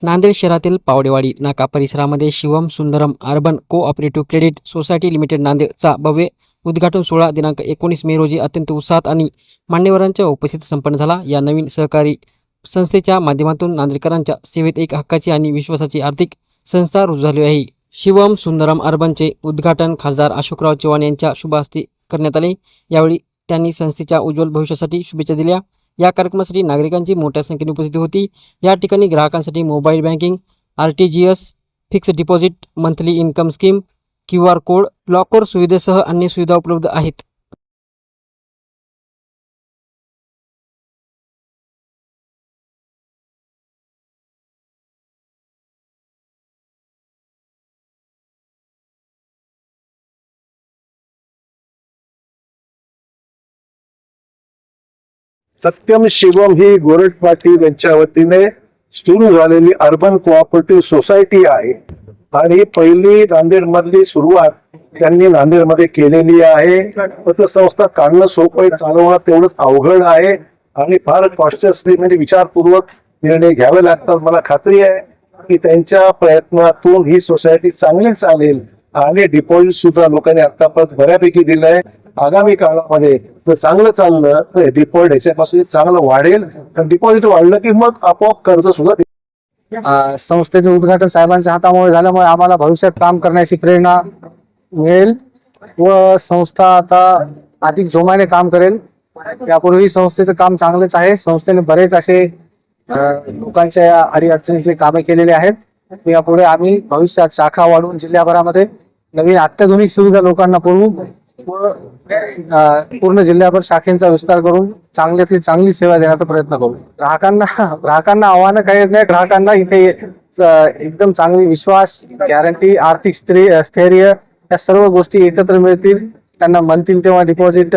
नांदेड शहरातील पावडेवाडी नाका परिसरामध्ये Shivam Sundaram urban cooperative credit society limited नांदेडचा भव्य उद्घाटन सोहळा दिनांक 19 मे रोजी अत्यंत उत्साहात आणि मान्यवरांच्या उपस्थितीत संपन्न झाला। या नवीन सहकारी संस्थेच्या माध्यमातून नांदेडकरांच्या सेवेत एक हक्काची आणि विश्वासाची आर्थिक संस्था रुजू झाली आहे। शिवम सुंदरम अर्बनचे उद्घाटन खासदार अशोकराव चव्हाण यांच्या शुभ हस्ते करण्यात आले। यावेळी त्यांनी संस्थेच्या उज्ज्वल भविष्यासाठी शुभेच्छा दिल्या। या कार्यक्रमासाठी नागरिकांची मोठ्या संख्येने उपस्थिती होती। या ठिकाणी ग्राहकांसाठी mobile banking, RTGS, fix deposit, monthly income scheme, QR code, locker सुविधेसह अन्य सुविधा उपलब्ध आहेत। सत्यम शिवम ही गोरठ पाटील यांच्या वतीने सुरू झालेली अर्बन कोऑपरेटिव्ह सोसायटी आहे आणि पहिली नांदेड मधली सुरुवात त्यांनी नांदेड मध्ये केलेली आहे। पतसंस्था काढणं सोपं आहे, चालवणं तेवढंच अवघड आहे आणि फार कॉन्शियसली म्हणजे विचारपूर्वक निर्णय घ्यावे लागतात। मला खात्री आहे की त्यांच्या प्रयत्नातून ही सोसायटी चांगली चालेल आणि डिपॉझिट सुद्धा लोकांनी आतापर्यंत बऱ्यापैकी दिलंय। आगामी काळामध्ये जर चांगलं चाललं तर डिपॉझिट ह्याच्यापासून चांगलं वाढेल, डिपॉझिट वाढलं की मग आपोआप कर्ज सुद्धा। संस्थेचे उद्घाटन साहेबांच्या हातामुळे झाल्यामुळे आम्हाला भविष्यात काम करण्याची प्रेरणा मिळेल व संस्था आता अधिक जोमाने काम करेल। यापूर्वी संस्थेचं काम चांगलेच आहे। संस्थेने बरेच असे लोकांच्या अडीअडचणीतले कामे केलेले आहेत। यापुढे आम्ही भविष्यात शाखा वाढवून जिल्ह्याभरामध्ये नवीन अत्याधुनिक सुविधा लोकांना पुरवू व पूर्ण जिल्ह्याभर शाखेचा विस्तार करून चांगल्यातली चांगली सेवा देण्याचा प्रयत्न करू। ग्राहकांना आव्हानं काही नाही। ग्राहकांना इथे एकदम चांगली विश्वास, गॅरंटी, आर्थिक स्थैर्य या सर्व गोष्टी एकत्र मिळतील। त्यांना म्हणतील तेव्हा डिपॉझिट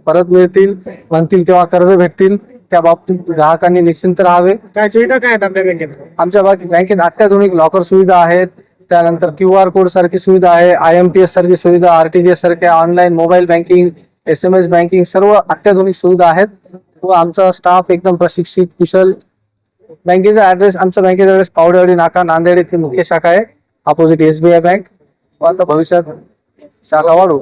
परत मिळतील, म्हणतील तेव्हा कर्ज भेटतील। त्या बाबतीत ग्राहकांनी निश्चिंत राहावे। काय सुविधा काय आहेत आपल्या बँकेत? आमच्या बँकेत अत्याधुनिक लॉकर सुविधा आहेत, त्यानंतर QR कोड सारखी सुविधा आहे, IMPS सारखी सुविधा, RTGS सारख्या online mobile banking, SMS banking सर्व अत्याधुनिक सुविधा आहेत व आमचा स्टाफ एकदम प्रशिक्षित कुशल। बँकेचा ऍड्रेस, आमच्या बँकेचा ऍड्रेस पावडेवाडी नाका नांदेड येथे मुख्य शाखा आहे, अपोजिट SBI बँक। आता भविष्यात शाखा वाढवू।